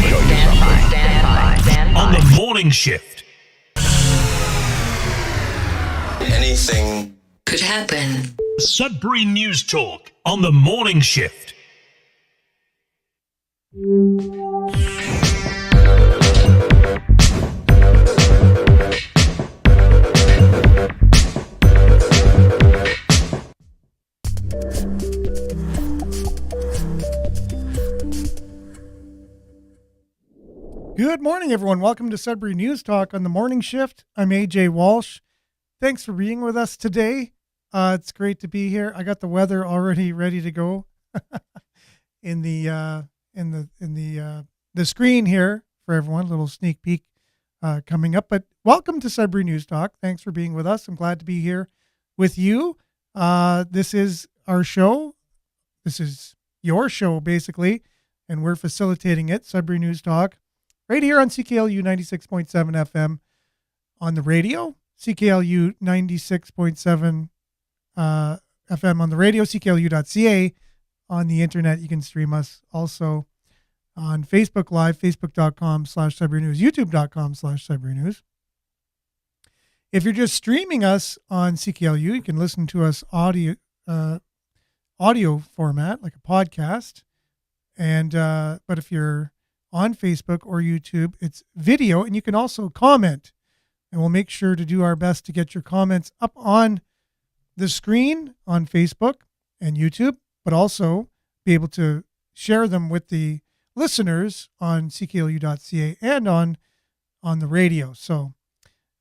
On the morning shift. Anything could happen. Sudbury News Talk on the morning shift. Good morning, everyone. Welcome to Sudbury News Talk on the morning shift. I'm AJ Walsh. Thanks for being with us today. It's great to be here. I got the weather already ready to go in the screen here for everyone. A little sneak peek coming up. But welcome to Sudbury News Talk. Thanks for being with us. I'm glad to be here with you. This is our show. This is your show, basically, and we're facilitating it. Sudbury News Talk. Right here on CKLU 96.7 FM on the radio, CKLU 96.7 FM on the radio, CKLU.ca on the internet. You can stream us also on Facebook Live, facebook.com/Sudbury News, youtube.com/Sudbury News. If you're just streaming us on CKLU, you can listen to us audio format, like a podcast. And but if you're on Facebook or YouTube, it's video, and you can also comment, and we'll make sure to do our best to get your comments up on the screen on Facebook and YouTube, but also be able to share them with the listeners on CKLU.ca and on the radio. So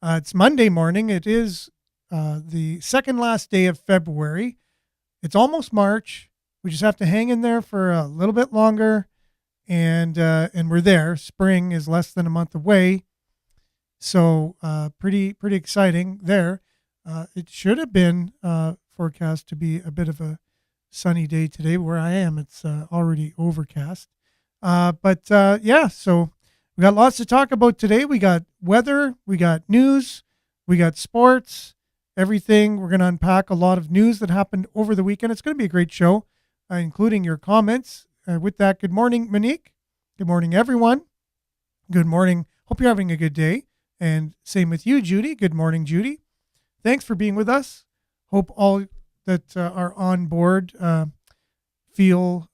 it's Monday morning. It is the second last day of February. It's almost March. We just have to hang in there for a little bit longer. And we're there. Spring is less than a month away, so pretty exciting there. It should have been forecast to be a bit of a sunny day today. Where I am, it's already overcast. Yeah, so we got lots to talk about today. We got weather, we got news, we got sports, everything. We're going to unpack a lot of news that happened over the weekend. It's going to be a great show, including your comments. With that, good morning, Monique. Good morning, everyone. Good morning. Hope you're having a good day. And same with you, Judy. Good morning, Judy. Thanks for being with us. Hope all that are on board feel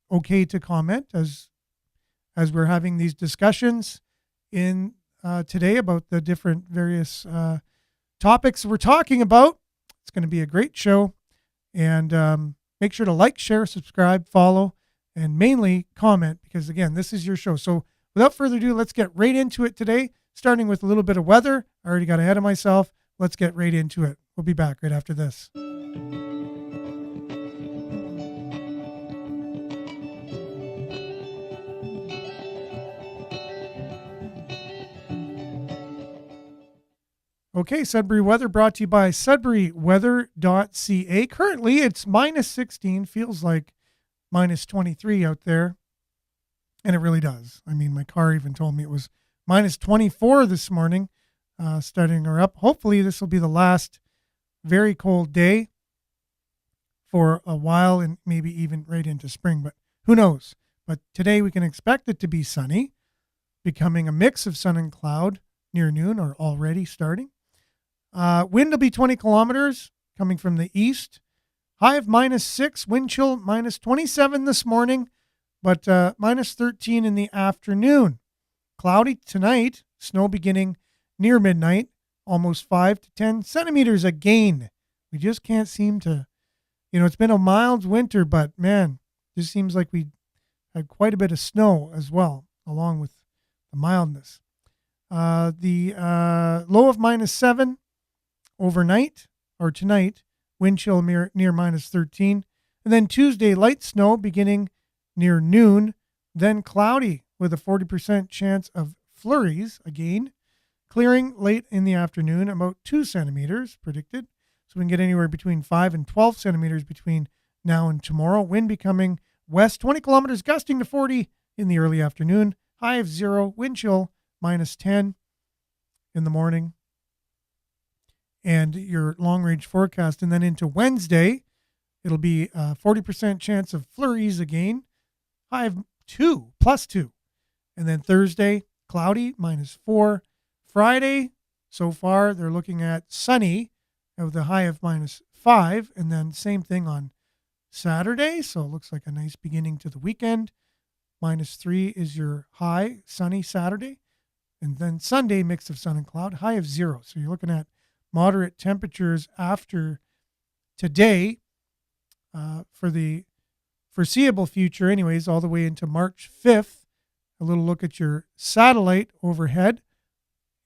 okay to comment as we're having these discussions in today about the different various topics we're talking about. It's going to be a great show. And make sure to like, share, subscribe, follow, and mainly comment, because, again, this is your show. So without further ado, let's get right into it today, starting with a little bit of weather. I already got ahead of myself. Let's get right into it. We'll be back right after this. Okay, Sudbury weather brought to you by sudburyweather.ca. Currently, it's minus 16, feels like minus 23 out there, and it really does. I mean, my car even told me it was minus 24 this morning, starting her up. Hopefully, this will be the last very cold day for a while, and maybe even right into spring, but who knows? But today, we can expect it to be sunny, becoming a mix of sun and cloud near noon, or already starting. Wind will be 20 kilometers coming from the east. High of minus 6, wind chill minus 27 this morning, but minus 13 in the afternoon. Cloudy tonight, snow beginning near midnight, almost 5 to 10 centimeters again. We just can't seem to, it's been a mild winter, but man, just seems like we had quite a bit of snow as well, along with the mildness. The low of minus 7. Overnight or tonight, wind chill near minus 13. And then Tuesday, light snow beginning near noon, then cloudy with a 40% chance of flurries again, clearing late in the afternoon, about 2 centimeters predicted. So we can get anywhere between 5 and 12 centimeters between now and tomorrow. Wind becoming west, 20 kilometers, gusting to 40 in the early afternoon. High of 0, wind chill minus 10 in the morning. And your long-range forecast. And then into Wednesday, it'll be a 40% chance of flurries again. High of +2. And then Thursday, cloudy, -4. Friday, so far, they're looking at sunny with a high of -5. And then same thing on Saturday. So it looks like a nice beginning to the weekend. -3 is your high, sunny Saturday. And then Sunday, mix of sun and cloud, high of 0. So you're looking at moderate temperatures after today for the foreseeable future anyways, all the way into March 5th. A little look at your satellite overhead.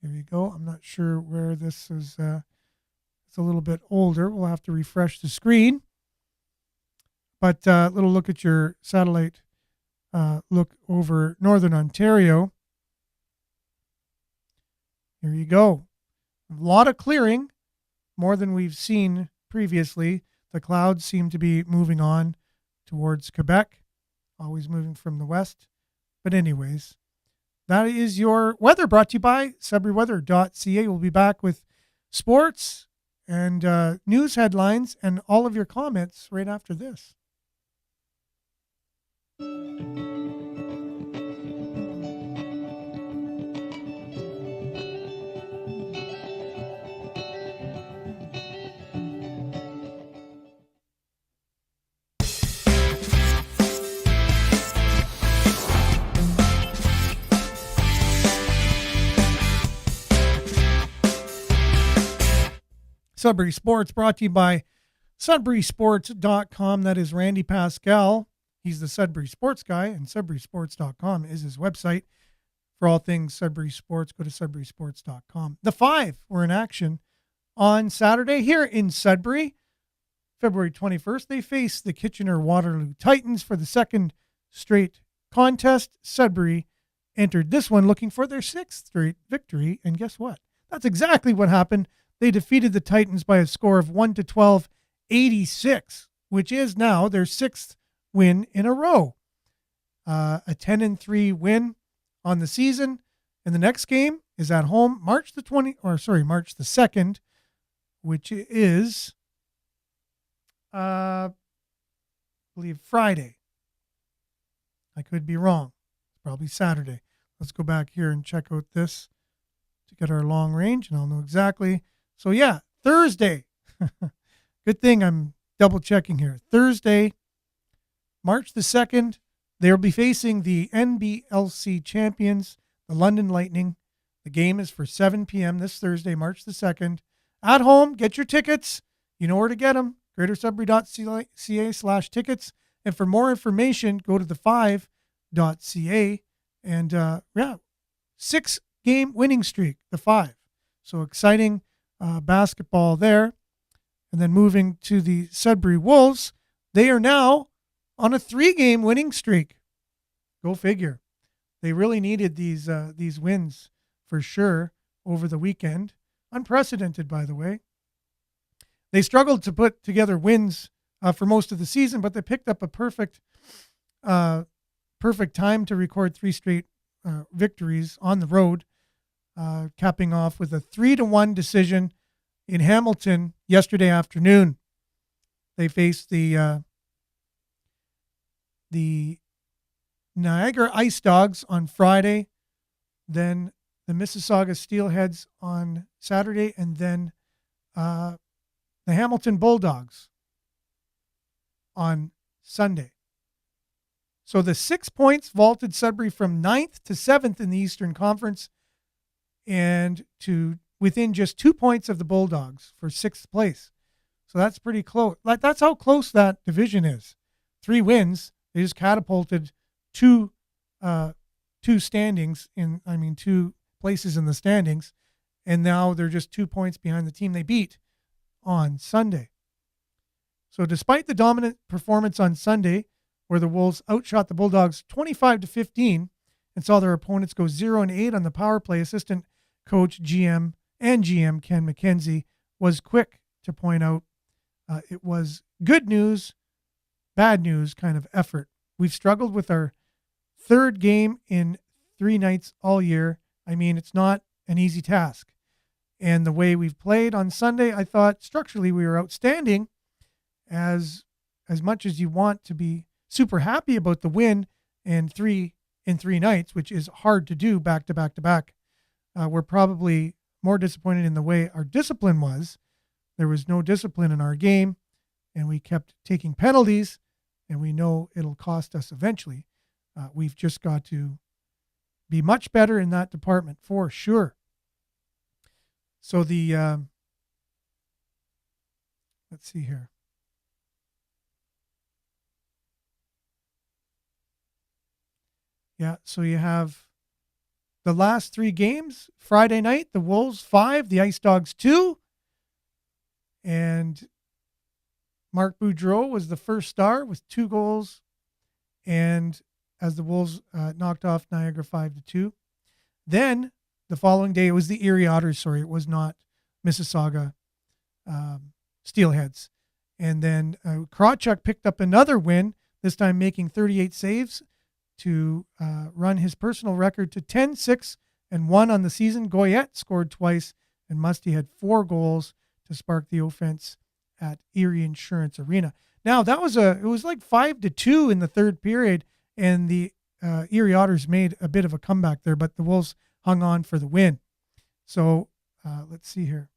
Here you go. I'm not sure where this is. It's a little bit older. We'll have to refresh the screen. But a little look at your satellite look over Northern Ontario. Here you go. A lot of clearing, more than we've seen previously. The clouds seem to be moving on towards Quebec, always moving from the west. But anyways, that is your weather brought to you by SudburyWeather.ca. We'll be back with sports and news headlines and all of your comments right after this. Sudbury Sports brought to you by SudburySports.com. That is Randy Pascal. He's the Sudbury Sports guy, and SudburySports.com is his website. For all things Sudbury Sports, go to SudburySports.com. The Five were in action on Saturday here in Sudbury. February 21st, they faced the Kitchener-Waterloo Titans for the second straight contest. Sudbury entered this one looking for their sixth straight victory, and guess what? That's exactly what happened. They defeated the Titans by a score of 1-12, 86, which is now their sixth win in a row. A 10-3 win on the season. And the next game is at home March the 2nd, which is, I believe, Friday. I could be wrong. It's probably Saturday. Let's go back here and check out this to get our long range, and I'll know exactly. So, yeah, Thursday. Good thing I'm double checking here. Thursday, March the 2nd, they'll be facing the NBLC champions, the London Lightning. The game is for 7 p.m. this Thursday, March the 2nd. At home, get your tickets. You know where to get them. greatersudbury.ca/tickets. And for more information, go to the5.ca. And, 6-game winning streak, the Five. So exciting basketball there. And then moving to the Sudbury Wolves, they are now on a 3-game winning streak. Go figure. They really needed these wins for sure over the weekend. Unprecedented, by the way. They struggled to put together wins for most of the season, but they picked up a perfect time to record 3 straight victories on the road, capping off with a 3-1 decision in Hamilton yesterday afternoon. They faced the Niagara Ice Dogs on Friday, then the Mississauga Steelheads on Saturday, and then the Hamilton Bulldogs on Sunday. So the 6 points vaulted Sudbury from 9th to 7th in the Eastern Conference and to within just 2 points of the Bulldogs for 6th place. So that's pretty close. That's how close that division is. 3 wins. They just catapulted two standings in, 2 places in the standings. And now they're just 2 points behind the team they beat on Sunday. So despite the dominant performance on Sunday, where the Wolves outshot the Bulldogs 25-15 and saw their opponents go 0-8 on the power play, assistant coach GM Ken McKenzie was quick to point out it was good news, bad news kind of effort. We've struggled with our 3rd game in 3 nights all year. It's not an easy task. And the way we've played on Sunday, I thought structurally we were outstanding. As much as you want to be super happy about the win, and 3 in 3 nights, which is hard to do back to back to back. We're probably more disappointed in the way our discipline was. There was no discipline in our game, and we kept taking penalties, and we know it'll cost us eventually. We've just got to be much better in that department for sure. So let's see here. Yeah, so you have the last 3 games. Friday night, the Wolves 5, the Ice Dogs 2. And Marc Boudreau was the first star with 2 goals. And as the Wolves knocked off Niagara 5-2. Then the following day, it was the Erie Otters. Sorry, it was not Mississauga Steelheads. And then Krawchuk picked up another win, this time making 38 saves to run his personal record to 10-6-1 on the season. Goyette scored twice, and Musty had 4 goals to spark the offense at Erie Insurance Arena. Now it was like 5-2 in the third period, and the Erie Otters made a bit of a comeback there, but the Wolves hung on for the win. So let's see here.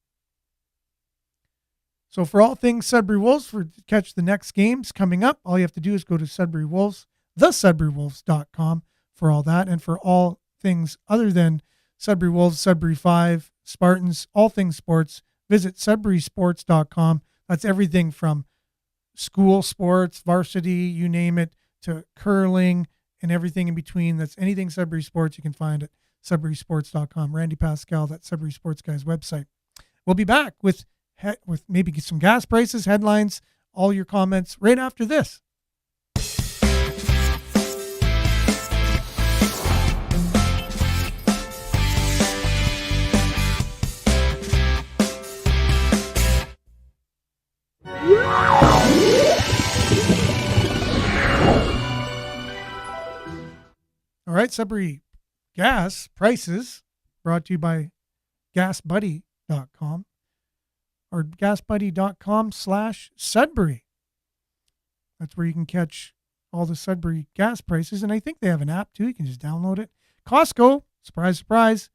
So for all things Sudbury Wolves, to catch the next games coming up, all you have to do is go to Sudbury Wolves, thesudburywolves.com for all that, and for all things other than Sudbury Wolves, Sudbury 5, Spartans, all things sports, visit sudburysports.com. That's everything from school sports, varsity, you name it, to curling and everything in between. That's anything Sudbury sports you can find at sudburysports.com. Randy Pascal, that Sudbury Sports Guy's website. We'll be back with maybe some gas prices, headlines, all your comments right after this. All right, Sudbury gas prices brought to you by gasbuddy.com or gasbuddy.com/Sudbury. That's where you can catch all the Sudbury gas prices. And I think they have an app too. You can just download it. Costco, surprise, surprise,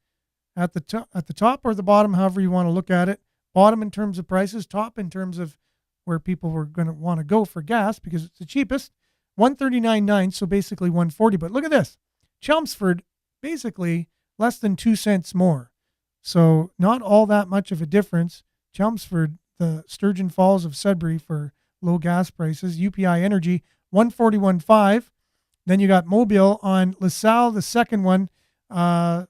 at the top or the bottom, however you want to look at it. Bottom in terms of prices, top in terms of where people were going to want to go for gas because it's the cheapest. $139.9, so basically $140. But look at this. Chelmsford, basically less than 2 cents more. So not all that much of a difference. Chelmsford, the Sturgeon Falls of Sudbury for low gas prices. UPI Energy, $141.5. Then you got Mobile on LaSalle, the second one, other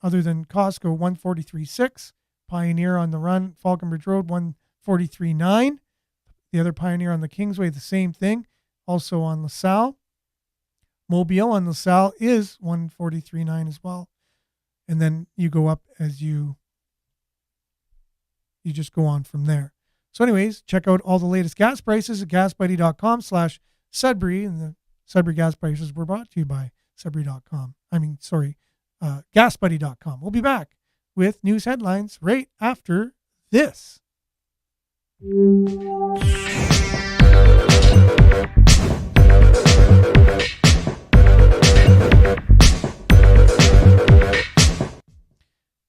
than Costco, $143.6. Pioneer on the run, Falconbridge Road, $143.9. The other Pioneer on the Kingsway, the same thing, also on LaSalle. Mobile on LaSalle is $143.9 as well. And then you go up as you just go on from there. So anyways, check out all the latest gas prices at gasbuddy.com/Sudbury. And the Sudbury gas prices were brought to you by Sudbury.com. GasBuddy.com. We'll be back with news headlines right after this.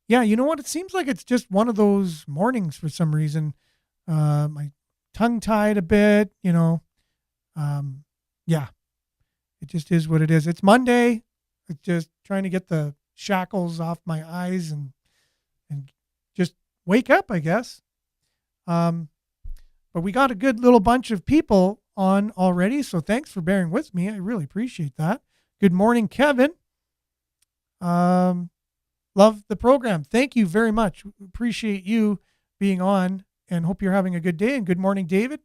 Yeah, you know what? It seems like it's just one of those mornings for some reason. My tongue-tied a bit, Yeah, it just is what it is. It's Monday. It's just trying to get the shackles off my eyes and just wake up, I guess. But we got a good little bunch of people on already, so thanks for bearing with me. I really appreciate that. Good morning, Kevin. Love the program. Thank you very much. Appreciate you being on and hope you're having a good day. And good morning, David.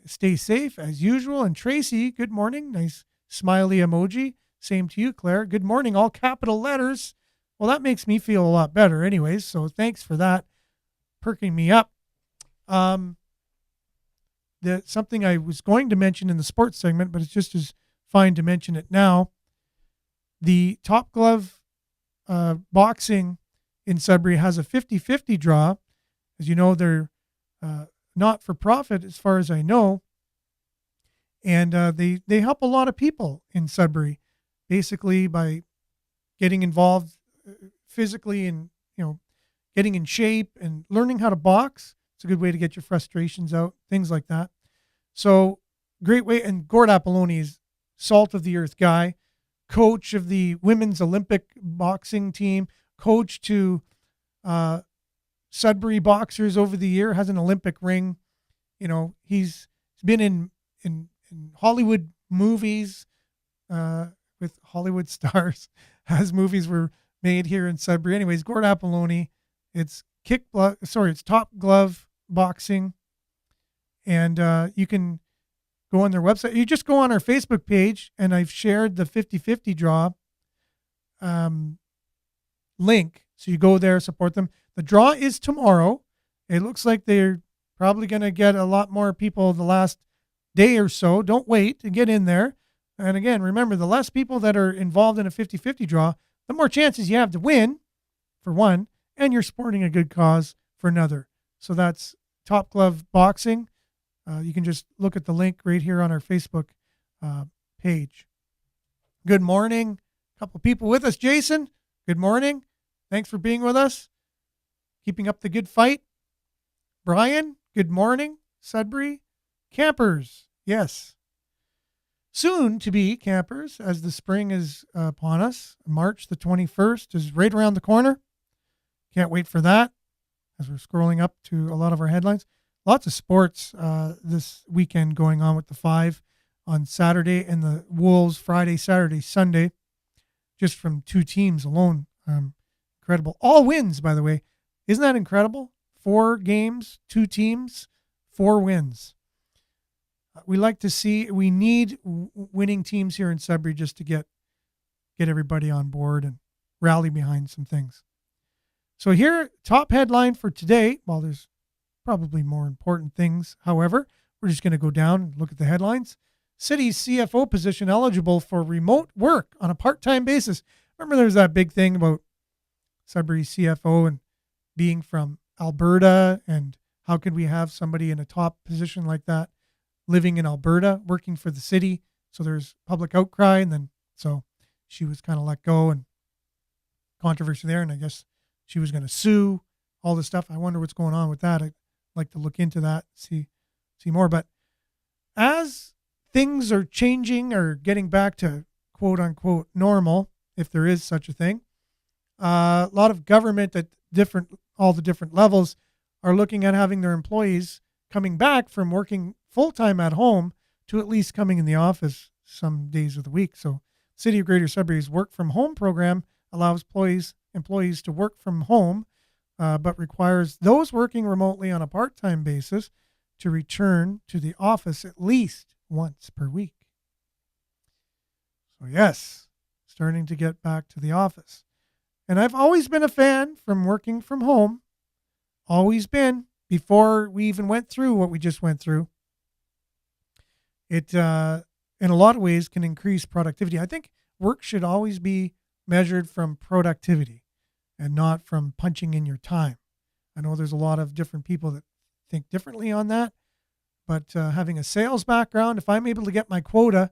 Stay safe as usual. And Tracy, good morning. Nice smiley emoji. Same to you, Claire. Good morning, all capital letters. Well, that makes me feel a lot better anyways. So thanks for that. Perking me up. Something I was going to mention in the sports segment, but it's just as fine to mention it now. The Top Glove boxing in Sudbury has a 50-50 draw. As you know, they're not for profit as far as I know. And they help a lot of people in Sudbury, basically by getting involved physically and, getting in shape and learning how to box. It's a good way to get your frustrations out, things like that. So great way. And Gord Apolloni is salt of the earth guy, coach of the women's Olympic boxing team, coach to Sudbury boxers over the year, has an Olympic ring. He's been in Hollywood movies with Hollywood stars, as movies were made here in Sudbury. Anyways, Gord Apolloni, it's it's Top Glove Boxing, and you can go on their website. You just go on our Facebook page, and I've shared the 50-50 draw link. So you go there, support them. The draw is tomorrow. It looks like they're probably going to get a lot more people the last day or so. Don't wait to get in there. And again, remember, the less people that are involved in a 50-50 draw, the more chances you have to win, for one, and you're supporting a good cause for another. So that's Top Glove Boxing. You can just look at the link right here on our Facebook page. Good morning. A couple people with us. Jason, good morning. Thanks for being with us. Keeping up the good fight. Brian, good morning. Sudbury. Campers, yes. Soon to be campers, as the spring is upon us. March the 21st is right around the corner. Can't wait for that as we're scrolling up to a lot of our headlines. Lots of sports this weekend going on with the Five on Saturday and the Wolves Friday, Saturday, Sunday, just from two teams alone. Incredible. All wins, by the way. Isn't that incredible? 4 games, 2 teams, 4 wins. We need winning teams here in Sudbury just to get everybody on board and rally behind some things. So here, top headline for today. Well, there's probably more important things. However, we're just going to go down and look at the headlines. City's CFO position eligible for remote work on a part-time basis. Remember there was that big thing about Sudbury CFO and being from Alberta, and how could we have somebody in a top position like that living in Alberta, working for the city? So there's public outcry, and then so she was kind of let go and controversy there, and I guess she was going to sue, all this stuff. I wonder what's going on with that. I'd like to look into that, see more. But as things are changing or getting back to quote unquote normal, if there is such a thing, a lot of government at all the different levels are looking at having their employees coming back from working full-time at home to at least coming in the office some days of the week. So City of Greater Sudbury's work from home program allows employees to work from home, but requires those working remotely on a part-time basis to return to the office at least once per week. So yes, starting to get back to the office. And I've always been a fan from working from home, always been, before we even went through what we just went through. It, in a lot of ways, can increase productivity. I think work should always be measured from productivity and not from punching in your time. I know there's a lot of different people that think differently on that, but having a sales background, if I'm able to get my quota,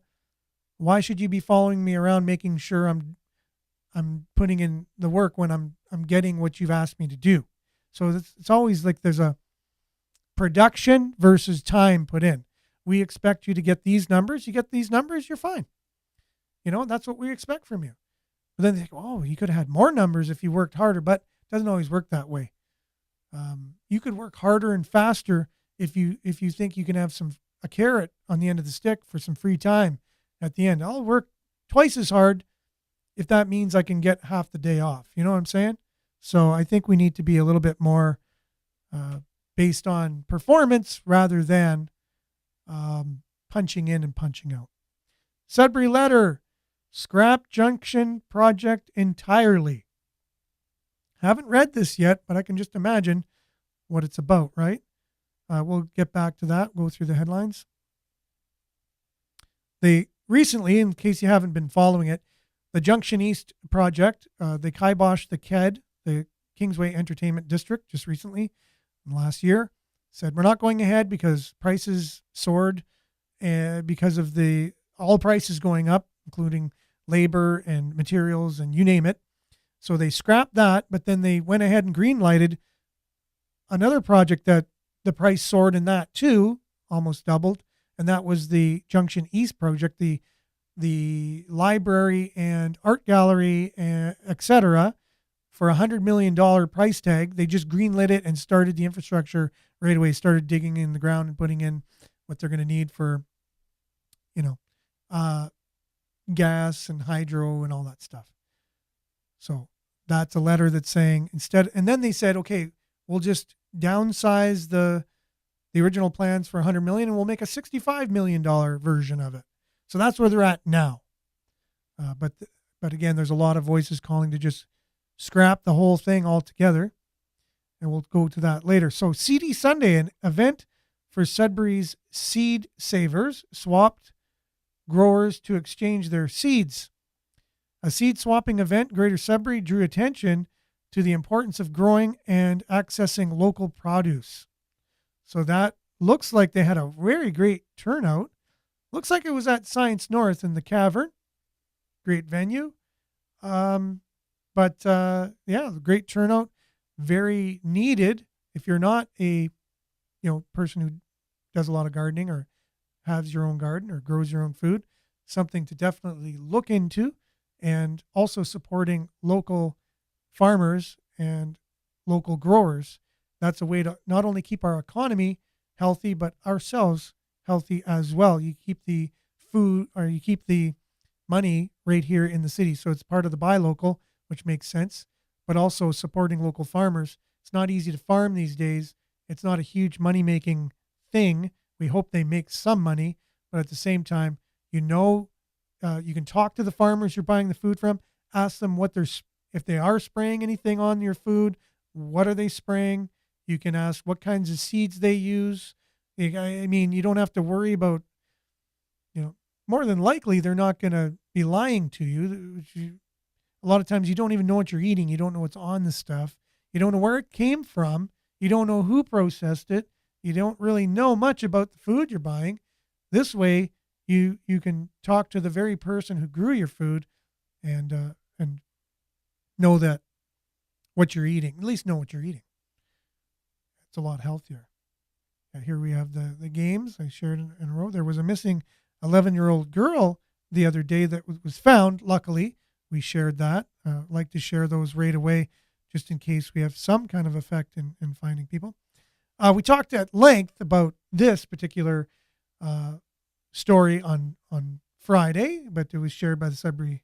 why should you be following me around making sure I'm putting in the work when I'm getting what you've asked me to do? So it's always like there's a production versus time put in. We expect you to get these numbers. You get these numbers, you're fine. That's what we expect from you. But then they think, oh, you could have had more numbers if you worked harder, but it doesn't always work that way. You could work harder and faster if you think you can have a carrot on the end of the stick for some free time at the end. I'll work twice as hard if that means I can get half the day off. You know what I'm saying? So I think we need to be a little bit more based on performance rather than punching in and punching out. Sudbury letter, scrap junction project entirely. Haven't read this yet, but I can just imagine what it's about, right? We'll get back to that, go through the headlines. They recently, in case you haven't been following it, the Junction East project, they kiboshed the KED, the Kingsway Entertainment District, just recently, last year. Said, we're not going ahead because prices soared because of all prices going up, including labor and materials and you name it. So they scrapped that, but then they went ahead and green lighted another project that the price soared in that too, almost doubled, and that was the Junction East project, the library and art gallery, etc. For $100 million price tag. They just greenlit it and started the infrastructure right away, started digging in the ground and putting in what they're going to need for, gas and hydro and all that stuff. So that's a letter that's saying instead, and then they said, okay, we'll just downsize the original plans for $100 million and we'll make a $65 million version of it. So that's where they're at now. But again, there's a lot of voices calling to just scrap the whole thing altogether. And we'll go to that later. So CD Sunday, an event for Sudbury's seed savers, swapped growers to exchange their seeds. A seed swapping event, Greater Sudbury, drew attention to the importance of growing and accessing local produce. So that looks like they had a very great turnout. Looks like it was at Science North in the Cavern. Great venue. But great turnout. Very needed. If you're not a person who does a lot of gardening or has your own garden or grows your own food, something to definitely look into, and also supporting local farmers and local growers. That's a way to not only keep our economy healthy, but ourselves healthy as well. You keep the food, or you keep the money right here in the city. So it's part of the buy local, which makes sense, but also supporting local farmers. It's not easy to farm these days. It's not a huge money-making thing. We hope they make some money, but at the same time, you can talk to the farmers you're buying the food from, ask them if they are spraying anything on your food, what are they spraying? You can ask what kinds of seeds they use. I mean, you don't have to worry about, more than likely they're not going to be lying to you. A lot of times you don't even know what you're eating. You don't know what's on the stuff. You don't know where it came from. You don't know who processed it. You don't really know much about the food you're buying. This way, you can talk to the very person who grew your food and know that what you're eating, at least know what you're eating. It's a lot healthier. Here we have the games I shared in a row. There was a missing 11-year-old girl the other day that was found. Luckily, we shared that. Like to share those right away just in case we have some kind of effect in finding people. We talked at length about this particular story on Friday, but it was shared by the Sudbury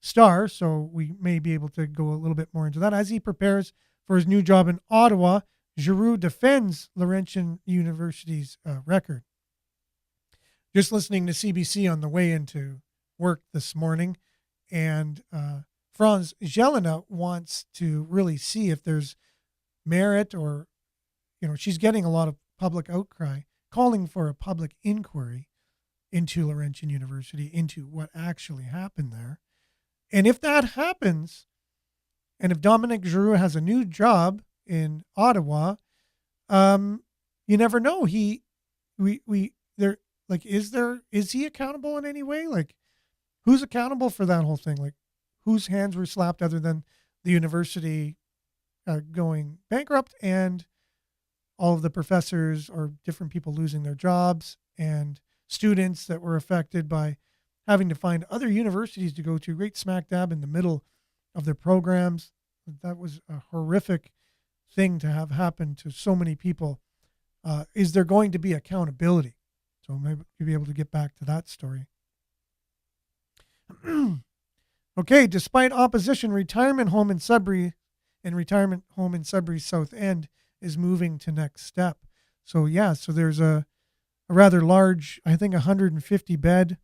Star, so we may be able to go a little bit more into that. As he prepares for his new job in Ottawa, Giroux defends Laurentian University's record. Just listening to CBC on the way into work this morning, and Franz Jelena wants to really see if there's merit, or, she's getting a lot of public outcry, calling for a public inquiry into Laurentian University, into what actually happened there. And if that happens, and if Dominic Giroux has a new job in Ottawa, you never know. Is he accountable in any way? Like, who's accountable for that whole thing? Like, whose hands were slapped other than the university going bankrupt and all of the professors or different people losing their jobs and students that were affected by having to find other universities to go to, right smack dab in the middle of their programs. That was a horrific thing to have happen to so many people. Is there going to be accountability? So maybe you'll be able to get back to that story. Okay, despite opposition, retirement home in Sudbury's South End is moving to next step. So there's a rather large, I think 150 bed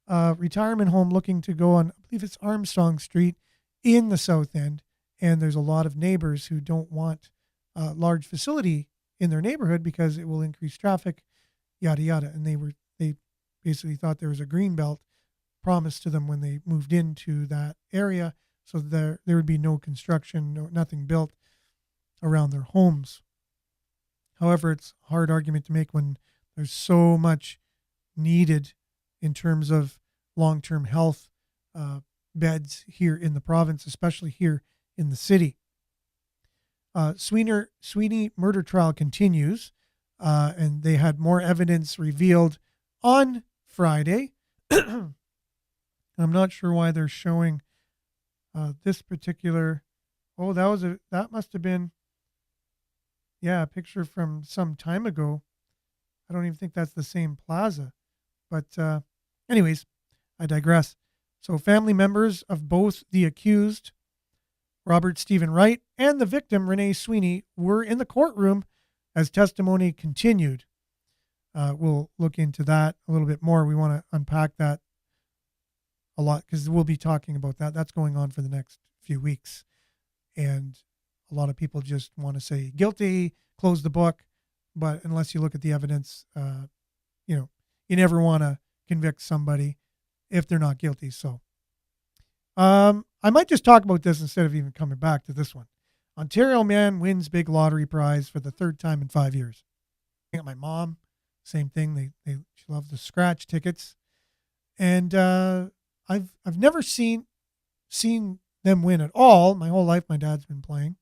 retirement home looking to go on, I believe it's Armstrong Street in the South End. And there's a lot of neighbors who don't want a large facility in their neighborhood because it will increase traffic, yada, yada. And they basically thought there was a green belt promised to them when they moved into that area. So there would be no construction, nothing built around their homes. However, it's a hard argument to make when there's so much needed in terms of long-term health beds here in the province, especially here in the city. Sweeney murder trial continues, and they had more evidence revealed on Friday. I'm not sure why they're showing this particular. Oh, that must have been, a picture from some time ago. I don't even think that's the same plaza. But anyways, I digress. So family members of both the accused, Robert Stephen Wright, and the victim, Renee Sweeney, were in the courtroom as testimony continued. We'll look into that a little bit more. We want to unpack that a lot because we'll be talking about that. That's going on for the next few weeks. And a lot of people just want to say guilty, close the book. But unless you look at the evidence, you never want to convict somebody if they're not guilty. So I might just talk about this instead of even coming back to this one. Ontario man wins big lottery prize for the third time in 5 years. My mom, same thing. She loves the scratch tickets. And I've never seen them win at all. My whole life, my dad's been playing.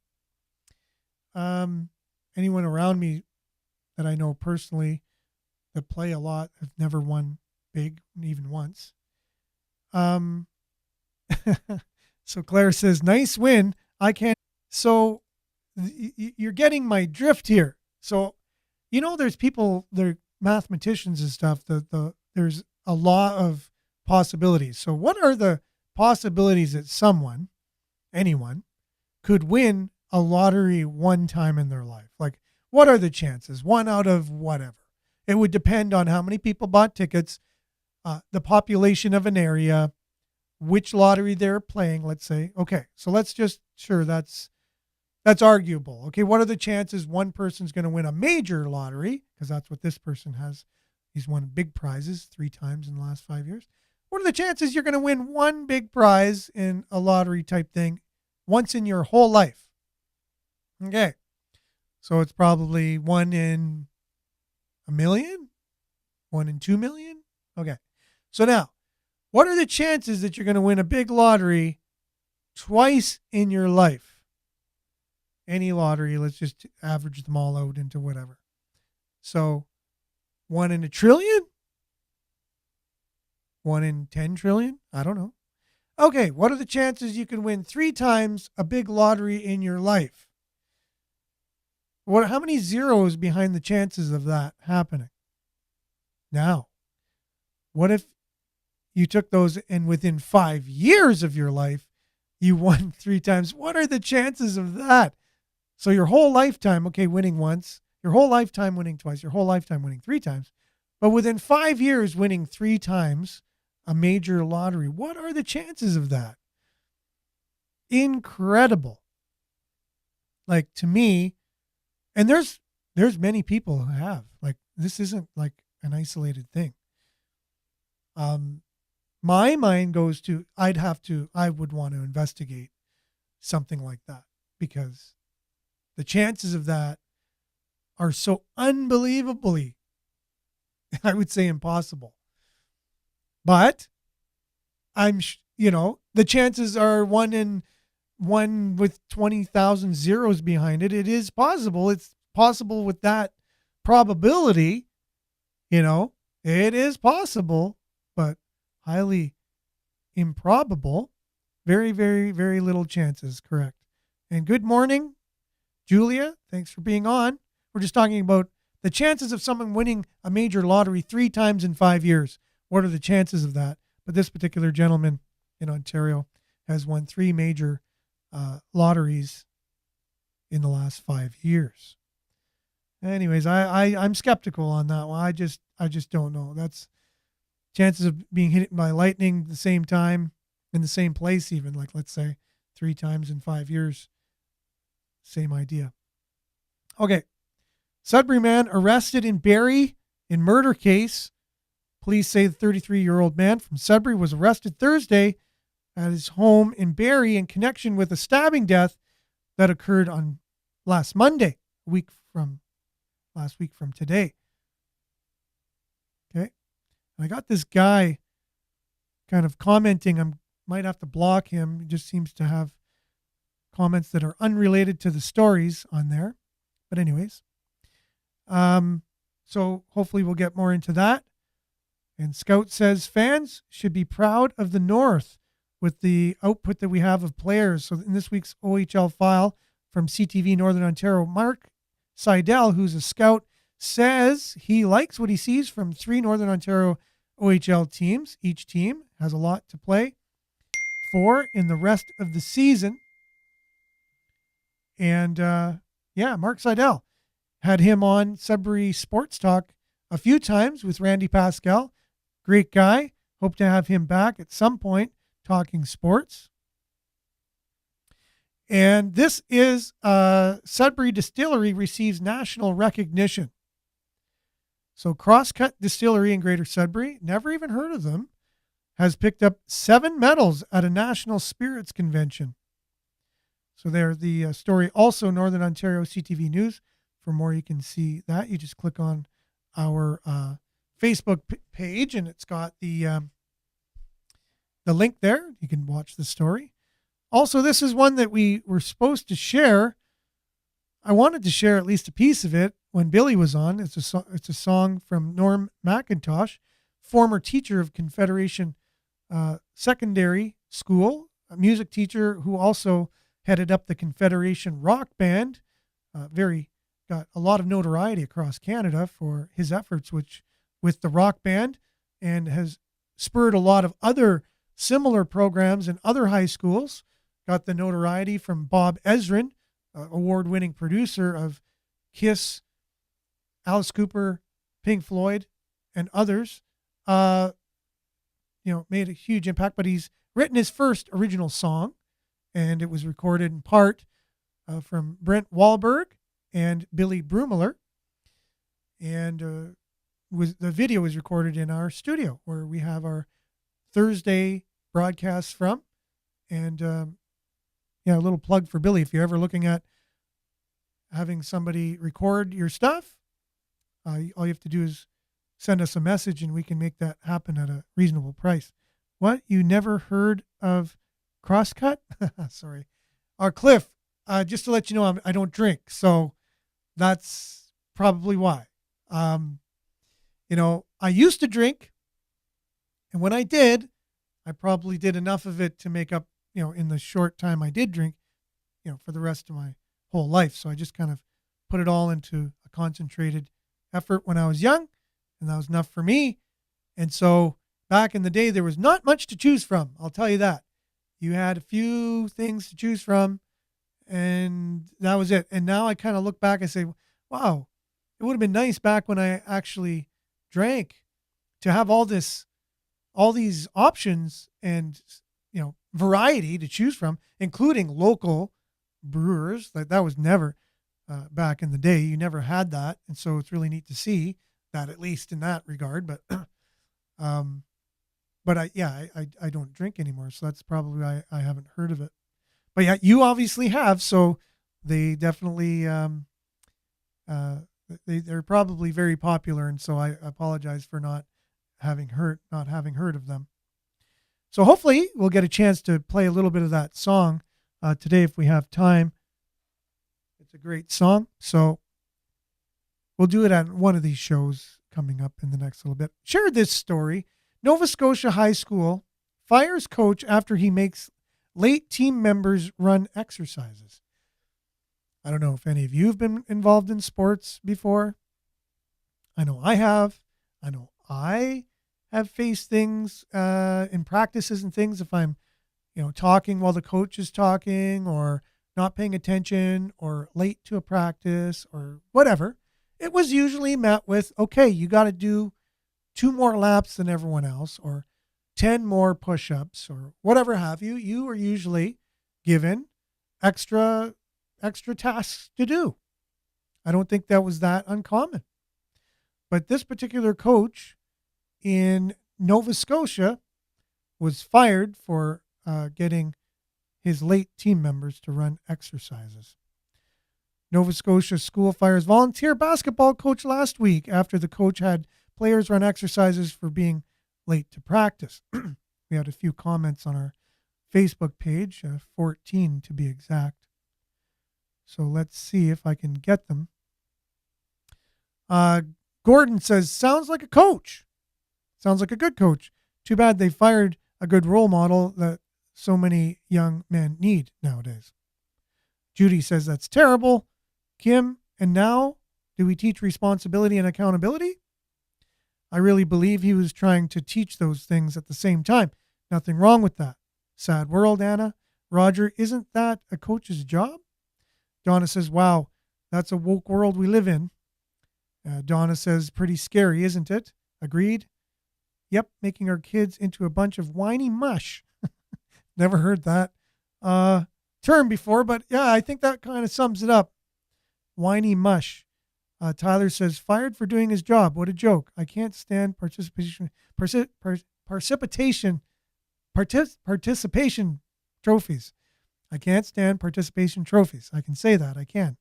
Anyone around me that I know personally that play a lot have never won big, even once. So Claire says, nice win. I can't. So you're getting my drift here. So, there's people, they're mathematicians and stuff. There's a lot of possibilities. So what are the possibilities that anyone could win a lottery one time in their life? Like, what are the chances? One out of whatever. It would depend on how many people bought tickets, the population of an area, which lottery they're playing, let's say. Okay, so let's just, sure, that's arguable. Okay, what are the chances one person's going to win a major lottery? Because that's what this person has. He's won big prizes 3 times in the last 5 years. What are the chances you're going to win one big prize in a lottery type thing once in your whole life? Okay, so it's probably 1 in a million, 1 in 2 million. Okay, so now, what are the chances that you're going to win a big lottery twice in your life? Any lottery, let's just average them all out into whatever. So 1 in a trillion? 1 in 10 trillion? I don't know. Okay, what are the chances you can win 3 times a big lottery in your life? How many zeros behind the chances of that happening? Now, what if you took those and within 5 years of your life, you won 3 times? What are the chances of that? So your whole lifetime, okay, winning once, your whole lifetime winning twice, your whole lifetime winning 3 times, but within 5 years winning 3 times a major lottery. What are the chances of that? Incredible. Like, to me, and there's many people who have, like, this isn't like an isolated thing. My mind goes to, I would want to investigate something like that, because the chances of that are so unbelievably, I would say, impossible. But the chances are 1 in 1 with 20,000 zeros behind it. It is possible. It's possible with that probability. It is possible, but highly improbable. Very, very, very little chances. Correct. And good morning, Julia. Thanks for being on. We're just talking about the chances of someone winning a major lottery 3 times in 5 years. What are the chances of that? But this particular gentleman in Ontario has won 3 major lotteries in the last 5 years. Anyways, I'm skeptical on that one. I just don't know. That's chances of being hit by lightning the same time in the same place, even, like, let's say 3 times in 5 years. Same idea. Okay. Sudbury man arrested in Barrie in murder case. Police say the 33-year-old man from Sudbury was arrested Thursday at his home in Barrie in connection with a stabbing death that occurred on last Monday, last week from today. Okay. And I got this guy kind of commenting. I might have to block him. He just seems to have comments that are unrelated to the stories on there. But anyways, so hopefully we'll get more into that. And Scout says fans should be proud of the North with the output that we have of players. So in this week's OHL file from CTV Northern Ontario, Mark Seidel, who's a scout, says he likes what he sees from 3 Northern Ontario OHL teams. Each team has a lot to play for in the rest of the season. And Mark Seidel had him on Sudbury Sports Talk a few times with Randy Pascal. Great guy. Hope to have him back at some point talking sports. And this is Sudbury Distillery receives national recognition. So Crosscut Distillery in Greater Sudbury, never even heard of them, has picked up 7 medals at a national spirits convention. So there, the story also Northern Ontario CTV News. For more, you can see that. You just click on our Facebook page, and it's got the link there. You can watch the story. Also, this is one that we were supposed to share. I wanted to share at least a piece of it when Billy was on. It's a song from Norm McIntosh, former teacher of Confederation Secondary School, a music teacher who also headed up the Confederation Rock Band. Got a lot of notoriety across Canada for his efforts with the rock band, and has spurred a lot of other similar programs in other high schools. Got the notoriety from Bob Ezrin, award-winning producer of Kiss, Alice Cooper, Pink Floyd, and others. Made a huge impact, but he's written his first original song, and it was recorded in part from Brent Wahlberg and Billy Brumeler. And the video was recorded in our studio where we have our Thursday broadcasts from. And a little plug for Billy. If you're ever looking at having somebody record your stuff, all you have to do is send us a message and we can make that happen at a reasonable price. What? You never heard of Crosscut? Sorry. Cliff, just to let you know, I don't drink. So that's probably why. I used to drink. And when I did, I probably did enough of it to make up, in the short time I did drink, for the rest of my whole life. So I just kind of put it all into a concentrated effort when I was young, and that was enough for me. And so back in the day, there was not much to choose from. I'll tell you that. You had a few things to choose from, and that was it. And now I kind of look back and say, wow, it would have been nice back when I actually drank to have all these options and, variety to choose from, including local brewers. That was never back in the day. You never had that. And so it's really neat to see that, at least in that regard. But, I don't drink anymore. So that's probably why I haven't heard of it. But yeah, you obviously have. So they definitely, they're probably very popular. And so I apologize for not having heard of them. So hopefully we'll get a chance to play a little bit of that song today if we have time. It's a great song. So we'll do it at one of these shows coming up in the next little bit. Share this story. Nova Scotia High School fires coach after he makes late team members run exercises. I don't know if any of you have been involved in sports before. I know I have. I know I have faced things in practices and things if I'm, talking while the coach is talking, or not paying attention, or late to a practice, or whatever. It was usually met with, okay, you got to do 2 more laps than everyone else, or 10 more push-ups, or whatever have you. You are usually given extra tasks to do. I don't think that was that uncommon. But this particular coach in Nova Scotia was fired for getting his late team members to run exercises. Nova Scotia school fires volunteer basketball coach last week after the coach had players run exercises for being late to practice. We had a few comments on our Facebook page, 14 to be exact. So let's see if I can get them. Gordon says, sounds like a coach. Sounds like a good coach. Too bad they fired a good role model that so many young men need nowadays. Judy says, that's terrible. Kim, and now do we teach responsibility and accountability? I really believe he was trying to teach those things at the same time. Nothing wrong with that. Sad world, Anna. Roger, isn't that a coach's job? Donna says, wow, that's a woke world we live in. Donna says, pretty scary, isn't it? Agreed. Yep, making our kids into a bunch of whiny mush. Never heard that term before, but yeah, I think that kind of sums it up. Whiny mush. Tyler says, fired for doing his job. What a joke. I can't stand participation trophies. I can't stand participation trophies. I can say that. I can.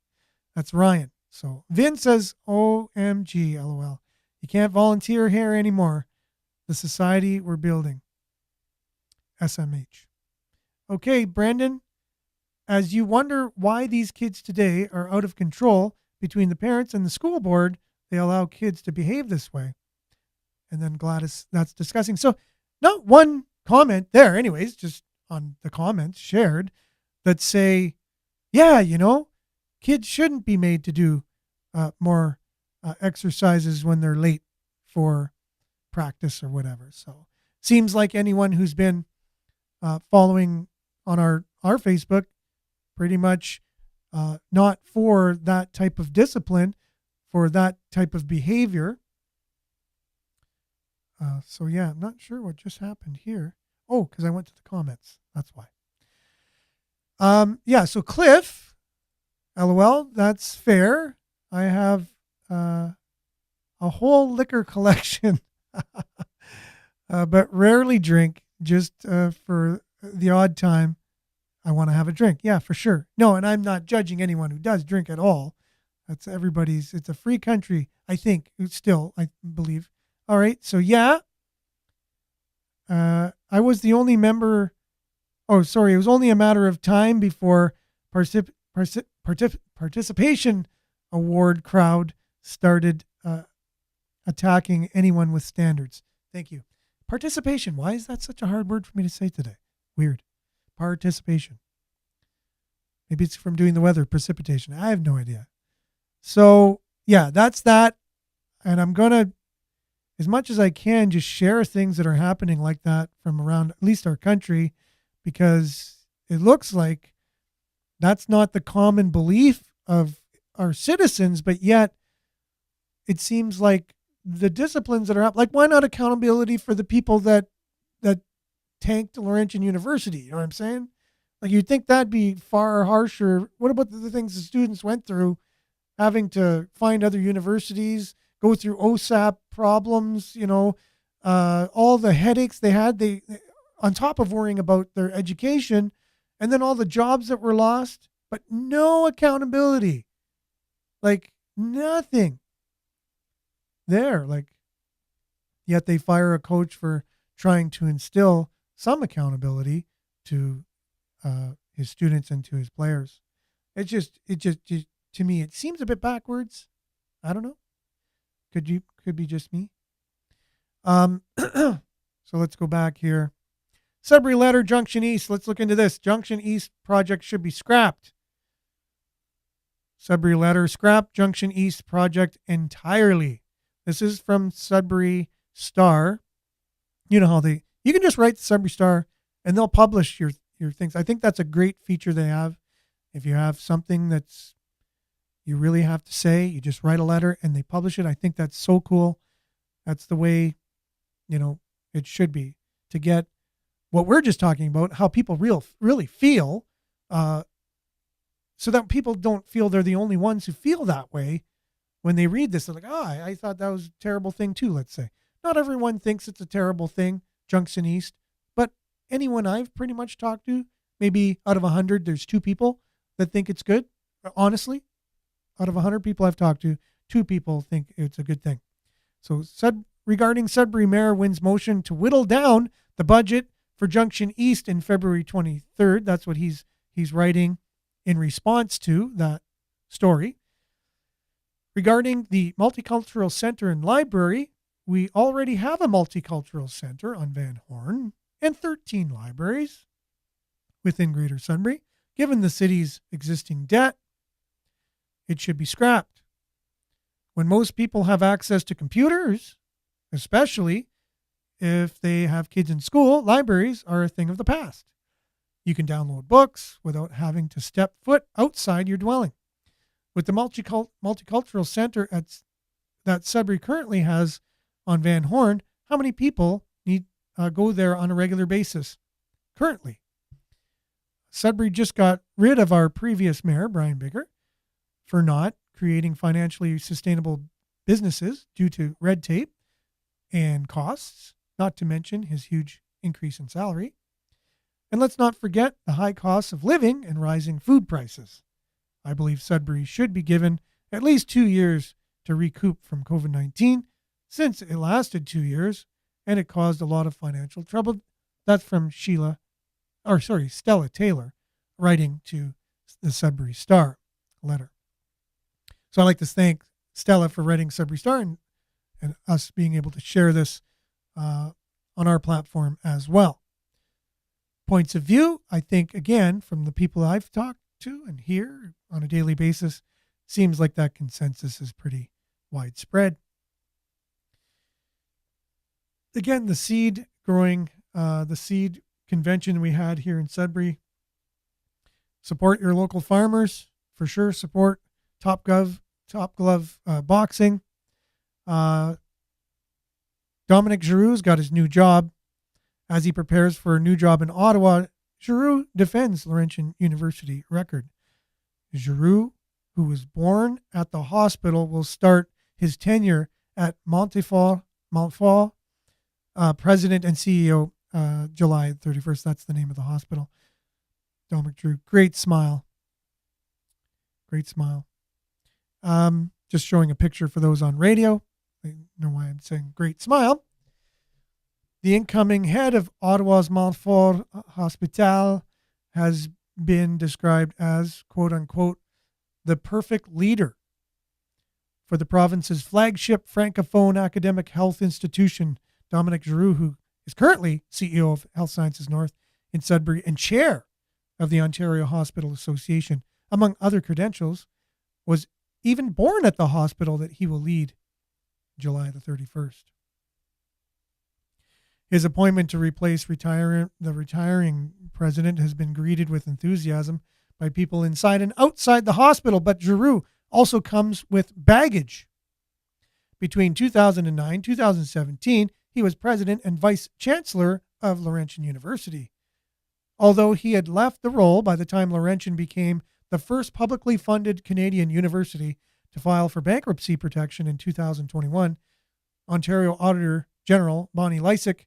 That's Ryan. So Vin says, OMG, LOL. You can't volunteer here anymore. The society we're building. SMH. Okay, Brandon, as you wonder why these kids today are out of control between the parents and the school board, they allow kids to behave this way. And then Gladys, that's discussing. So not one comment there, anyways, just on the comments shared that say, yeah, kids shouldn't be made to do more exercises when they're late for practice or whatever. So seems like anyone who's been following on our Facebook, pretty much not for that type of discipline, for that type of behavior. So yeah, I'm not sure what just happened here. Oh, because I went to the comments. That's why. Yeah, so Cliff, LOL, that's fair. I have a whole liquor collection, but rarely drink, just for the odd time I want to have a drink. Yeah, for sure. No, and I'm not judging anyone who does drink at all. That's everybody's, it's a free country, I think, still, I believe. All right, so yeah. I was the only member. Oh, sorry. It was only a matter of time before participation award crowd started attacking anyone with standards. Thank you. Participation. Why is that such a hard word for me to say today? Weird. Participation. Maybe it's from doing the weather. Precipitation. I have no idea. So yeah, that's that. And I'm going to, as much as I can, just share things that are happening like that from around at least our country, because it looks like that's not the common belief of our citizens, but yet it seems like the disciplines that are up, like why not accountability for the people that tanked Laurentian University? You know what I'm saying? Like you'd think that'd be far harsher. What about the things the students went through, having to find other universities, go through OSAP problems, all the headaches they had, they on top of worrying about their education, and then all the jobs that were lost, but no accountability, like nothing there. Like, yet they fire a coach for trying to instill some accountability to his students and to his players. It just to me, it seems a bit backwards. I don't know. Could be just me. So let's go back here. Sudbury letter, Junction East. Let's look into this. Junction East project should be scrapped. Sudbury letter, scrap Junction East project entirely. This is from Sudbury Star. You know how you can just write the Sudbury Star and they'll publish your things. I think that's a great feature they have. If you have something that's you really have to say, you just write a letter and they publish it. I think that's so cool. That's the way, it should be, to get what we're just talking about, how people really feel, so that people don't feel they're the only ones who feel that way when they read this. They're like, oh, I thought that was a terrible thing too, let's say. Not everyone thinks it's a terrible thing, Junction East, but anyone I've pretty much talked to, maybe out of 100, there's 2 people that think it's good. Honestly, out of 100 people I've talked to, 2 people think it's a good thing. So Sudbury regarding Sudbury Mayor wins motion to whittle down the budget for Junction East in February 23rd. That's what he's writing in response to that story. Regarding the Multicultural Center and Library, we already have a multicultural center on Van Horn and 13 libraries within Greater Sudbury. Given the city's existing debt, it should be scrapped. When most people have access to computers, especially if they have kids in school, libraries are a thing of the past. You can download books without having to step foot outside your dwelling. With the multicultural center that Sudbury currently has on Van Horn, how many people need go there on a regular basis currently? Sudbury just got rid of our previous mayor, Brian Bigger, for not creating financially sustainable businesses due to red tape and costs, not to mention his huge increase in salary. And let's not forget the high costs of living and rising food prices. I believe Sudbury should be given at least 2 years to recoup from COVID-19, since it lasted 2 years and it caused a lot of financial trouble. That's from Stella Taylor, writing to the Sudbury Star letter. So I'd like to thank Stella for writing Sudbury Star and us being able to share this on our platform as well. Points of view, I think, again, from the people I've talked to and hear on a daily basis, seems like that consensus is pretty widespread. Again, the seed convention we had here in Sudbury. Support your local farmers, for sure. Support Top Glove Boxing. Dominic Giroux's got his new job. As he prepares for a new job in Ottawa, Giroux defends Laurentian University record. Giroux, who was born at the hospital, will start his tenure at Montfort, president and CEO, July 31st. That's the name of the hospital. Dominic Giroux, great smile. Great smile. Just showing a picture for those on radio. I know why I'm saying great smile. The incoming head of Ottawa's Montfort Hospital has been described as, quote unquote, the perfect leader for the province's flagship francophone academic health institution. Dominic Giroux, who is currently CEO of Health Sciences North in Sudbury and chair of the Ontario Hospital Association, among other credentials, was even born at the hospital that he will lead July the 31st. His appointment to replace the retiring president has been greeted with enthusiasm by people inside and outside the hospital, but Giroux also comes with baggage. Between 2009 and 2017, he was president and vice chancellor of Laurentian University. Although he had left the role by the time Laurentian became the first publicly funded Canadian university to file for bankruptcy protection in 2021, Ontario Auditor General Bonnie Lysyk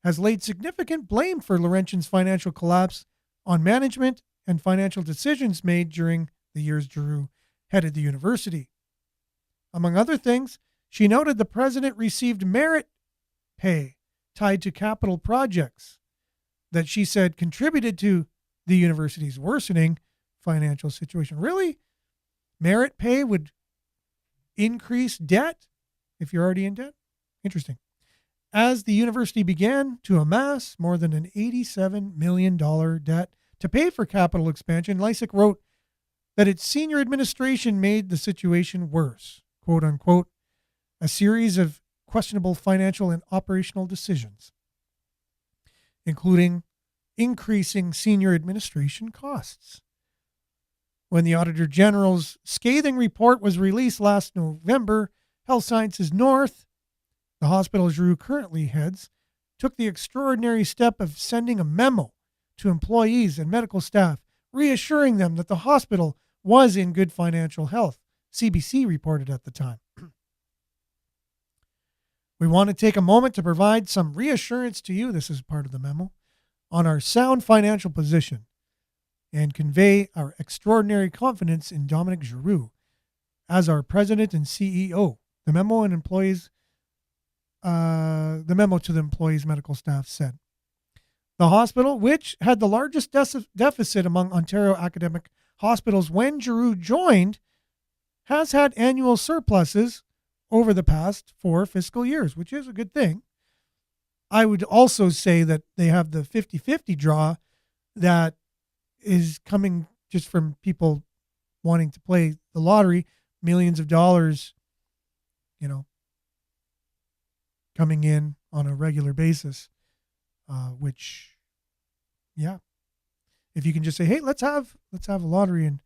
has laid significant blame for Laurentian's financial collapse on management and financial decisions made during the years Giroux headed the university. Among other things, she noted the president received merit pay tied to capital projects that she said contributed to the university's worsening financial situation. Really? Merit pay would increase debt if you're already in debt? Interesting. As the university began to amass more than an $87 million debt to pay for capital expansion, Lysyk wrote that its senior administration made the situation worse, quote unquote, a series of questionable financial and operational decisions, including increasing senior administration costs. When the Auditor General's scathing report was released last November, Health Sciences North, the hospital Giroux currently heads, took the extraordinary step of sending a memo to employees and medical staff, reassuring them that the hospital was in good financial health, CBC reported at the time. We want to take a moment to provide some reassurance to you, this is part of the memo, on our sound financial position and convey our extraordinary confidence in Dominic Giroux as our president and CEO. The memo and employees the memo to the employees' medical staff said. The hospital, which had the largest deficit among Ontario academic hospitals when Giroux joined, has had annual surpluses over the past 4 fiscal years, which is a good thing. I would also say that they have the 50-50 draw that is coming just from people wanting to play the lottery, millions of dollars, coming in on a regular basis, which, yeah, if you can just say, hey, let's have a lottery and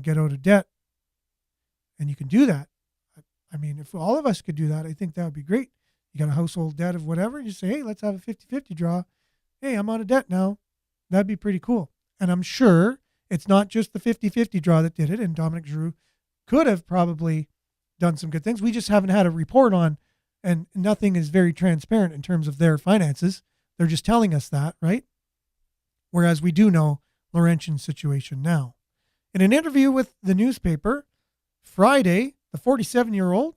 get out of debt, and you can do that. I mean, if all of us could do that, I think that would be great. You got a household debt of whatever, and you say, hey, let's have a 50-50 draw. Hey, I'm out of debt now. That'd be pretty cool. And I'm sure it's not just the 50-50 draw that did it, and Dominic Giroux could have probably done some good things. We just haven't had a report on, and nothing is very transparent in terms of their finances. They're just telling us that, right? Whereas we do know Laurentian's situation now. In an interview with the newspaper Friday, the 47-year-old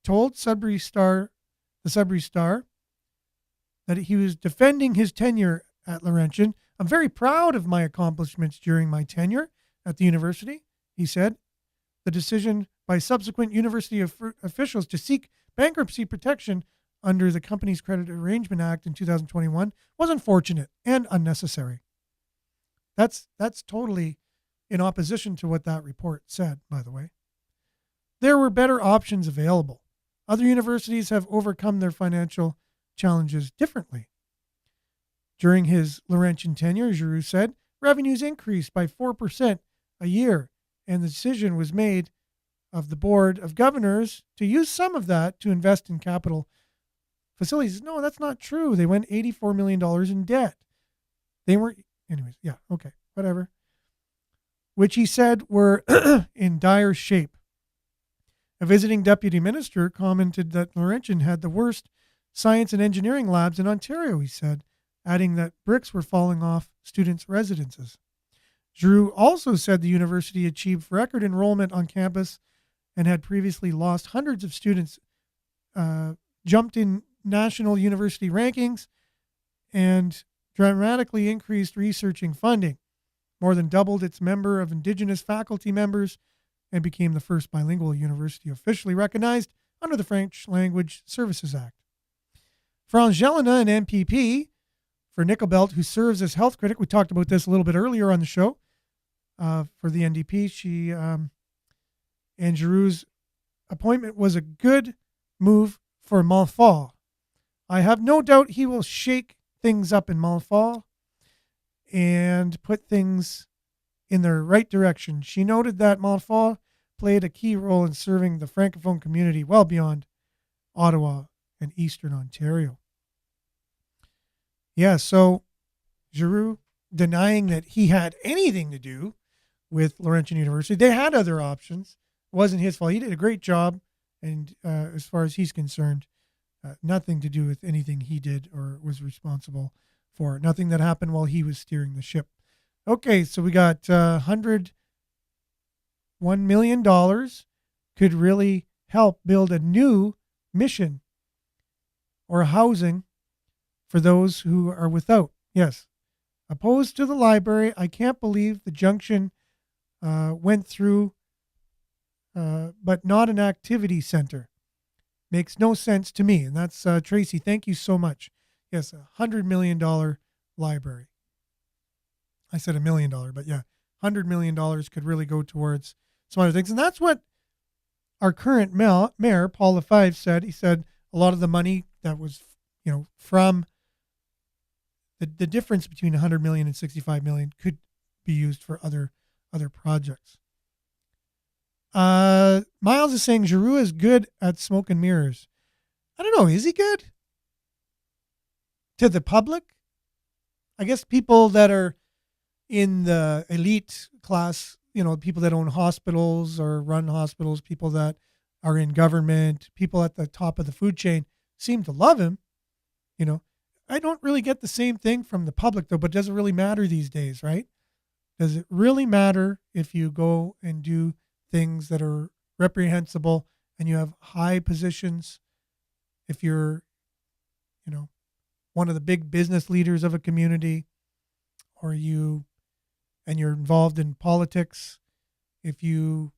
told the Sudbury Star, that he was defending his tenure at Laurentian. I'm very proud of my accomplishments during my tenure at the university, he said. The decision by subsequent university officials to seek bankruptcy protection under the Companies Credit Arrangement Act in 2021 was unfortunate and unnecessary. That's totally in opposition to what that report said, by the way. There were better options available. Other universities have overcome their financial challenges differently. During his Laurentian tenure, Giroux said, revenues increased by 4% a year, and the decision was made of the Board of Governors to use some of that to invest in capital facilities. No, that's not true. They went $84 million in debt. They weren't, anyways, yeah, okay, whatever. Which he said were in dire shape. A visiting deputy minister commented that Laurentian had the worst science and engineering labs in Ontario, he said, adding that bricks were falling off students' residences. Giroux also said the university achieved record enrollment on campus and had previously lost hundreds of students, jumped in national university rankings, and dramatically increased researching funding, more than doubled its number of Indigenous faculty members, and became the first bilingual university officially recognized under the French Language Services Act. Franz Jelena, an MPP for Nickelbelt, who serves as health critic, we talked about this a little bit earlier on the show, for the NDP, she and Giroux's appointment was a good move for Montfort. I have no doubt he will shake things up in Montfort and put things in the right direction. She noted that Montfort played a key role in serving the Francophone community well beyond Ottawa and Eastern Ontario. Yeah, so Giroux denying that he had anything to do with Laurentian University. They had other options. It wasn't his fault. He did a great job, and as far as he's concerned, nothing to do with anything he did or was responsible for. Nothing that happened while he was steering the ship. Okay, so we got $101 million could really help build a new mission or housing for those who are without. Yes. Opposed to the library, I can't believe the junction went through, but not an activity center. Makes no sense to me. And that's Tracy. Thank you so much. Yes, $100 million library. I said $1 million, but yeah, $100 million could really go towards some other things. And that's what our current mayor, Paul Lefebvre, said. He said a lot of the money that was, from the difference between 100 million and 65 million could be used for other projects. Miles is saying Giroux is good at smoke and mirrors. I don't know. Is he good? To the public? I guess people that are in the elite class, people that own hospitals or run hospitals, people that are in government, people at the top of the food chain seem to love him. I don't really get the same thing from the public, though, but does it really matter these days, right? Does it really matter if you go and do things that are reprehensible and you have high positions? If you're one of the big business leaders of a community, or you're involved in politics, if you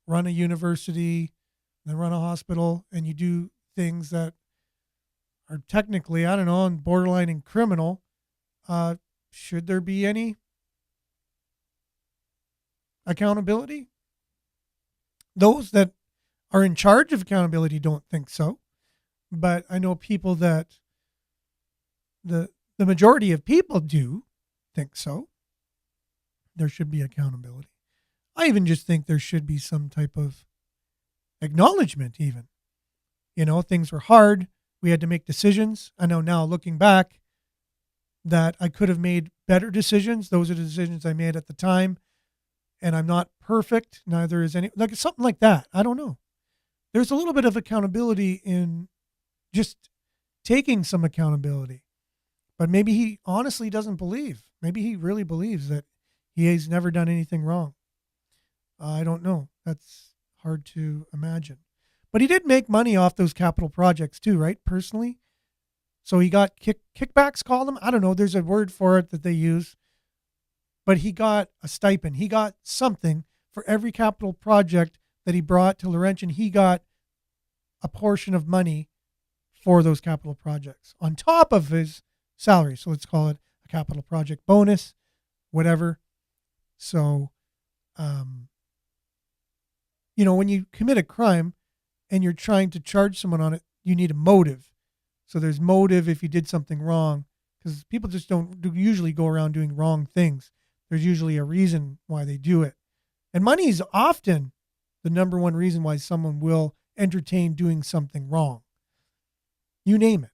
run a university, then run a hospital, and you do things that are technically, I don't know, borderline and criminal, should there be any accountability? Those that are in charge of accountability don't think so. But I know people that the majority of people do think so. There should be accountability. I even just think there should be some type of acknowledgement even. Things were hard. We had to make decisions. I know now, looking back, that I could have made better decisions. Those are the decisions I made at the time. And I'm not perfect. Neither is any, like something like that. I don't know. There's a little bit of accountability in just taking some accountability. But maybe he honestly doesn't believe. Maybe he really believes that he has never done anything wrong. I don't know. That's hard to imagine. But he did make money off those capital projects too, right? Personally. So he got kickbacks, call them. I don't know. There's a word for it that they use. But he got a stipend. He got something for every capital project that he brought to Laurentian. He got a portion of money for those capital projects on top of his salary. So let's call it a capital project bonus, whatever. So, when you commit a crime and you're trying to charge someone on it, you need a motive. So there's motive if you did something wrong, because people just don't usually go around doing wrong things. There's usually a reason why they do it. And money is often the number one reason why someone will entertain doing something wrong. You name it.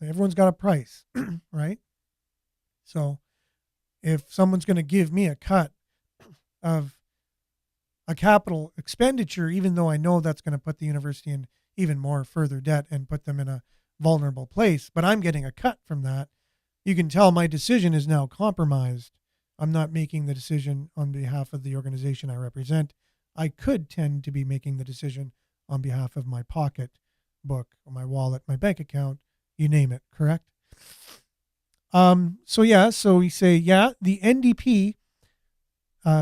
Everyone's got a price, right? So if someone's going to give me a cut of a capital expenditure, even though I know that's going to put the university in even more further debt and put them in a vulnerable place, but I'm getting a cut from that, you can tell my decision is now compromised. I'm not making the decision on behalf of the organization I represent. I could tend to be making the decision on behalf of my pocketbook, or my wallet, my bank account, you name it, correct? So we say, the NDP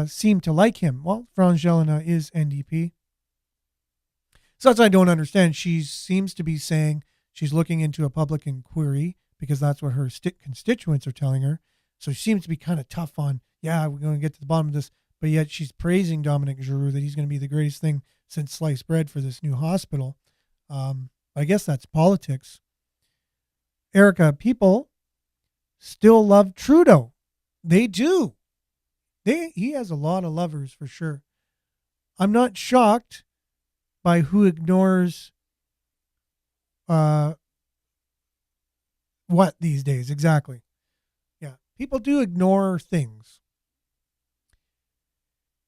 seemed to like him. Well, Frangelina is NDP. So that's what I don't understand. She seems to be saying she's looking into a public inquiry because that's what her constituents are telling her. So she seems to be kind of tough on, we're going to get to the bottom of this. But yet she's praising Dominic Giroux that he's going to be the greatest thing since sliced bread for this new hospital. I guess that's politics. Erica, people still love Trudeau. They do. He has a lot of lovers for sure. I'm not shocked by who ignores what these days exactly. Yeah, people do ignore things.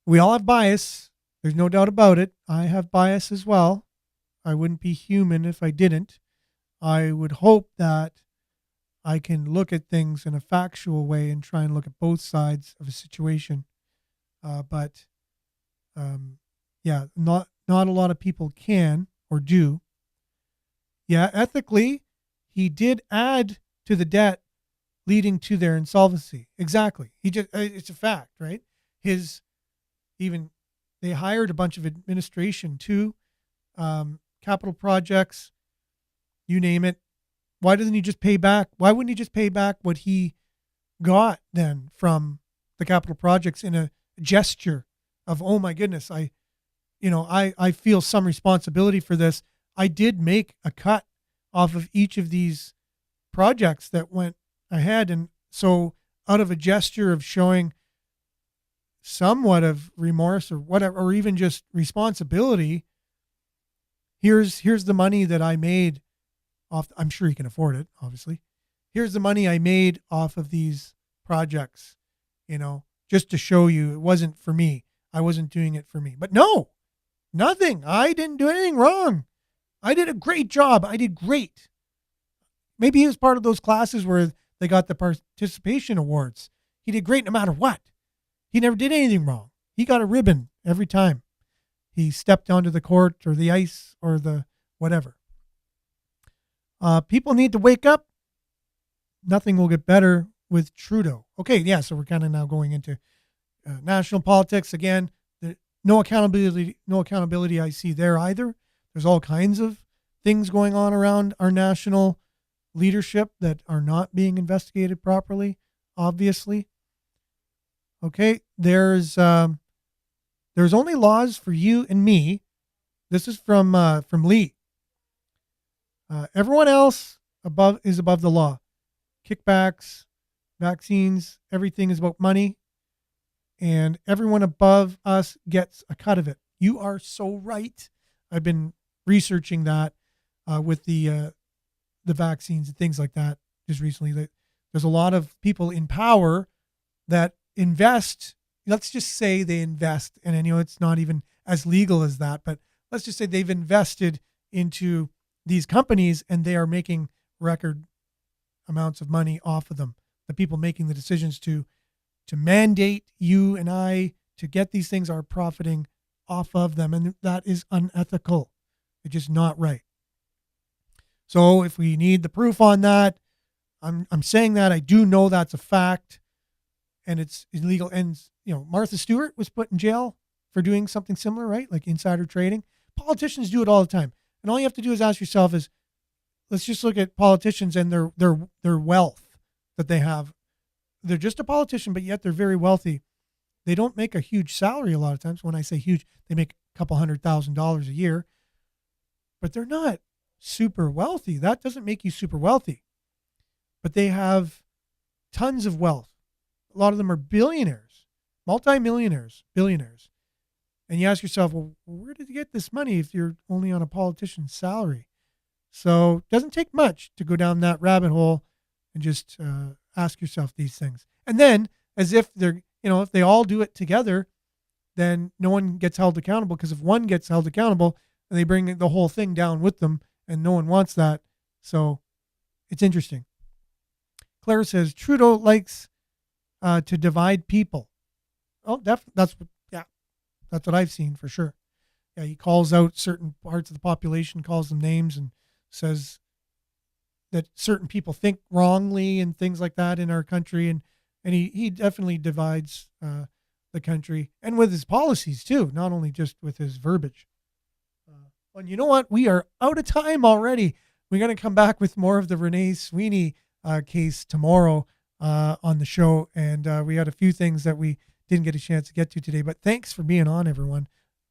We all have bias. There's no doubt about it. I have bias as well. I wouldn't be human if I didn't. I would hope that I can look at things in a factual way and try and look at both sides of a situation. But not a lot of people can or do. Yeah, ethically, he did add to the debt leading to their insolvency. Exactly. It's a fact, right? They hired a bunch of administration too, capital projects, you name it. Why doesn't he just pay back? Why wouldn't he just pay back what he got then from the capital projects in a gesture of, oh my goodness, I feel some responsibility for this. I did make a cut off of each of these projects that went ahead. And so out of a gesture of showing somewhat of remorse or whatever, or even just responsibility, here's the money that I made off. I'm sure he can afford it, obviously. Here's the money I made off of these projects, just to show you it wasn't for me. I wasn't doing it for me. But no, nothing. I didn't do anything wrong. I did a great job. I did great. Maybe he was part of those classes where they got the participation awards. He did great no matter what. He never did anything wrong. He got a ribbon every time he stepped onto the court or the ice or the whatever. People need to wake up. Nothing will get better with Trudeau. Okay, yeah, so we're kind of now going into national politics again. No accountability I see there either. There's all kinds of things going on around our national leadership that are not being investigated properly, obviously. Okay, there's only laws for you and me. This is from Lee. Everyone else is above the law. Kickbacks, vaccines, everything is about money, and everyone above us gets a cut of it. You are so right. I've been researching that with the vaccines and things like that just recently. That there's a lot of people in power that invest. Let's just say they invest, and I know it's not even as legal as that, but let's just say they've invested into these companies and they are making record amounts of money off of them. The people making the decisions to mandate you and I to get these things are profiting off of them, and that is unethical. It's just not right. So if we need the proof on that, I'm saying that I do know that's a fact, and it's illegal. And Martha Stewart was put in jail for doing something similar, right? Like insider trading. Politicians do it all the time, and all you have to do is ask yourself is, let's just look at politicians and their wealth that they have. They're just a politician, but yet they're very wealthy. They don't make a huge salary a lot of times. When I say huge, they make a couple $100,000 a year, but they're not super wealthy. That doesn't make you super wealthy, but they have tons of wealth. A lot of them are billionaires, multimillionaires, billionaires. And you ask yourself, well, where did you get this money if you're only on a politician's salary? So it doesn't take much to go down that rabbit hole and just ask yourself these things. And then, as if if they all do it together, then no one gets held accountable, because if one gets held accountable, then they bring the whole thing down with them, and no one wants that. So it's interesting. Claire says, Trudeau likes to divide people. Oh, that's what I've seen for sure. Yeah, he calls out certain parts of the population, calls them names, and says that certain people think wrongly and things like that in our country. And he definitely divides the country, and with his policies too, not only just with his verbiage. And you know what? We are out of time already. We're going to come back with more of the Renee Sweeney case tomorrow on the show. And we had a few things that we didn't get a chance to get to today, but thanks for being on, everyone.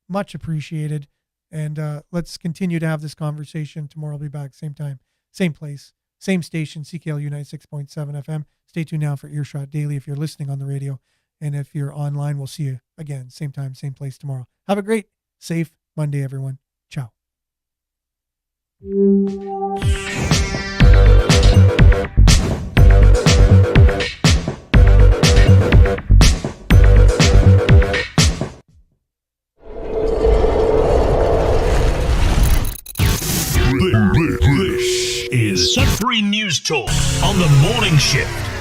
Much appreciated. And let's continue to have this conversation. Tomorrow I'll be back, same time, same place, same station, CKLU 96.7 FM. Stay tuned now for Earshot Daily if you're listening on the radio. And if you're online, we'll see you again, same time, same place tomorrow. Have a great, safe Monday, everyone. Ciao. This is Sudbury News Talk on the morning shift.